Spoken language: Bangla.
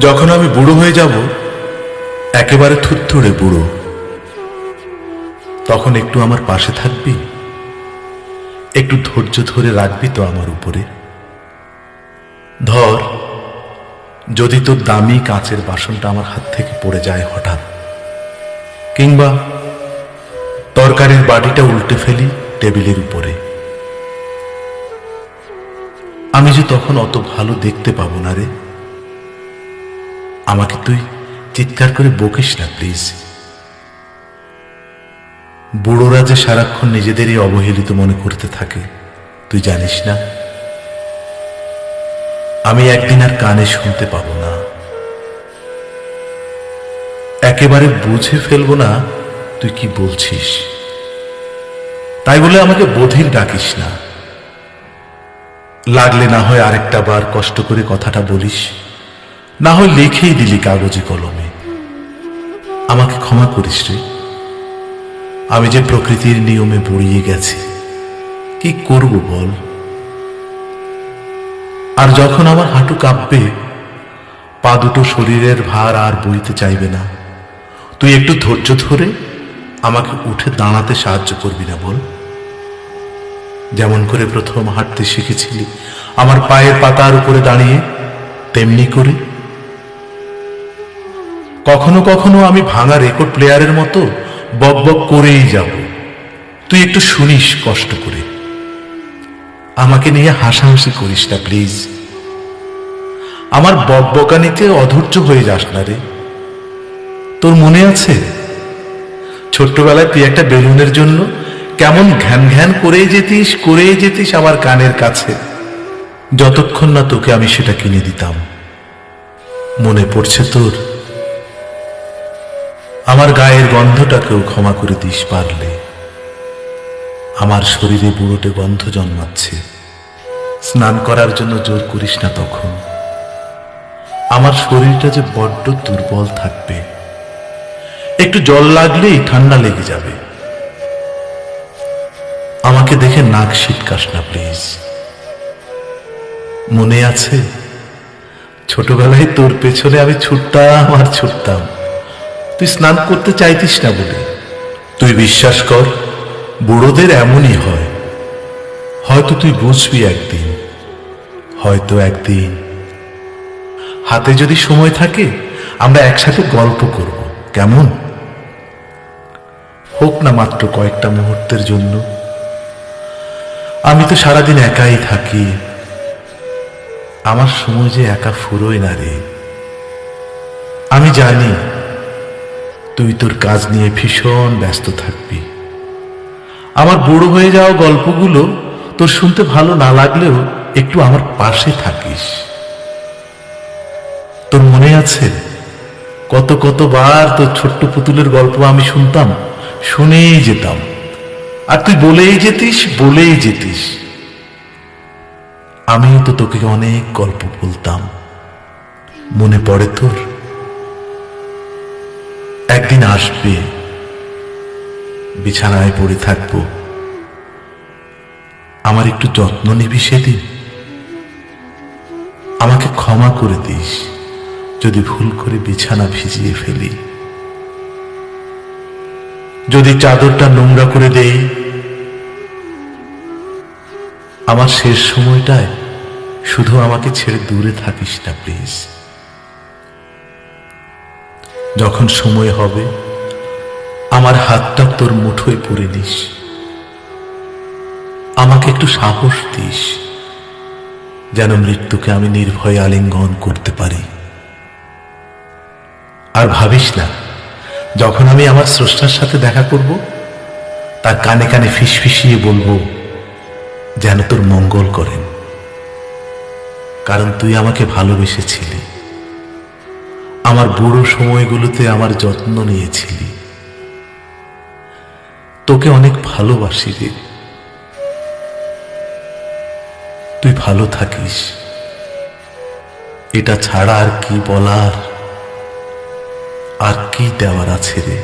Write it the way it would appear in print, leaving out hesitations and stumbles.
যখন আমি বুড়ো হয়ে যাব, একেবারে থুরথুরে বুড়ো, তখন একটু আমার পাশে থাকবি, একটু ধৈর্য ধরে রাখবি তো আমার উপরে। ধর, যদি তোর দামি কাঁচের বাসনটা আমার হাত থেকে পড়ে যায় হঠাৎ, কিংবা তরকারির বাটিটা উল্টে ফেলি টেবিলের উপরে, আমি যে তখন অত ভালো দেখতে পাবো না রে। আমাকে তুই চিৎকার করে বকিস না প্লিজ। বুড়োরা যে সারাক্ষণ নিজেদেরই অবহেলিত মনে করতে থাকে, তুই জানিস না? আমি একদিন আর কানে শুনতে পাবো না, একেবারে বুঝে ফেলবো না তুই কি বলছিস। তাই বলে আমাকে বধির ডাকিস না। লাগলে না হয় আরেকটা বার কষ্ট করে কথাটা বলিস, না হয় লিখেই দিলি কাগজে কলমে। আমাকে ক্ষমা করিস রে। আমি যে প্রকৃতির নিয়মে বুড়িয়ে গেছি, কি করব বল। আর যখন আমার হাঁটু কাঁপবে, পা দুটো শরীরের ভার আর বইতে চাইবে না, তুই একটু ধৈর্য ধরে আমাকে উঠে দাঁড়াতে সাহায্য করবি না বল? যেমন করে প্রথম হাঁটতে শিখেছিলি আমার পায়ের পাতার উপরে দাঁড়িয়ে, তেমনি করে। কখনো কখনো আমি ভাঙা রেকর্ড প্লেয়ারের মতো বক বক করেই যাব, তুই একটু শুনিস কষ্ট করে। আমাকে নিয়ে হাসাহাসি করিস না প্লিজ। আমার বকবকানিতে অধৈর্য হয়ে যাস না রে। তোর মনে আছে ছোট্টবেলায় তুই একটা বেলুনের জন্য কেমন ঘ্যান ঘ্যান করেই যেতিস আমার কানের কাছে, যতক্ষণ না তোকে আমি সেটা কিনে দিতাম। মনে পড়ছে তোর? আমার গায়ের গন্ধটাকেও ক্ষমা করে দিস পারলে। আমার শরীরে বুড়োটে গন্ধ জন্মাচ্ছে, স্নান করার জন্য জোর করিস না তখন। আমার শরীরটা যে বড্ড দুর্বল থাকবে, একটু জল লাগলেই ঠান্ডা লেগে যাবে। আমাকে দেখে নাক সিটকাস না প্লিজ। মনে আছে ছোটবেলায় তোর পেছনে আমি ছুটতাম, তুই স্নান করতে চাইতিস না বলে। তুই বিশ্বাস কর, বুড়োদের এমনই হয়। হয়তো তুই বুঝবি একদিন, হয়তো একদিন। হাতে যদি সময় থাকে আমরা একসাথে গল্প করব, কেমন? হোক না মাত্র কয়েকটা মুহূর্তের জন্য। আমি তো সারাদিন একাই থাকি, আমার সময় যে একা ফুরোয় না রে। আমি জানি তুই তোর কাজ নিয়ে ভীষণ ব্যস্ত থাকবি। আমার বুড়ো হয়ে যাওয়া গল্পগুলো তোর শুনতে ভালো না লাগলেও একটু আমার পাশে থাকিস। তোর মনে আছে কতবার তোর ছোট্ট পুতুলের গল্প আমি শুনতাম, শুনেই যেতাম, আর তুই বলেই যেতিস। আমি তো তোকে অনেক গল্প বলতাম, মনে পড়ে তোর? একদিন আসবে, বিছানায় পড়ে থাকবো, আমার একটু যত্ন নিবি সেদিন। আমাকে ক্ষমা করে দিস যদি ভুল করে বিছানা ভিজিয়ে ফেলি, যদি চাদরটা নোংরা করে দেই। আমার শেষ সময়টায় শুধু আমাকে ছেড়ে দূরে থাকিস না প্লিজ। যখন সময় হবে আমার হাতটা তোর মুঠোয় পরে নিস, আমাকে একটু সাহস দিস, যেন মৃত্যুকে আমি নির্ভয়ে আলিঙ্গন করতে পারি। আর ভাবিস না, যখন আমি আমার স্রষ্টার সাথে দেখা করব, তার কানে কানে ফিসফিসিয়ে বলবো যেন তোর মঙ্গল করেন, কারণ তুই আমাকে ভালোবেসেছিলি, আমার বুড়ো সময়গুলোতে আমার যত্ন নিয়েছিলি। তোকে অনেক ভালোবাসি রে। তুই ভালো থাকিস, এটা ছাড়া আর কি বলার, আর কি দেওয়ার আছে রে।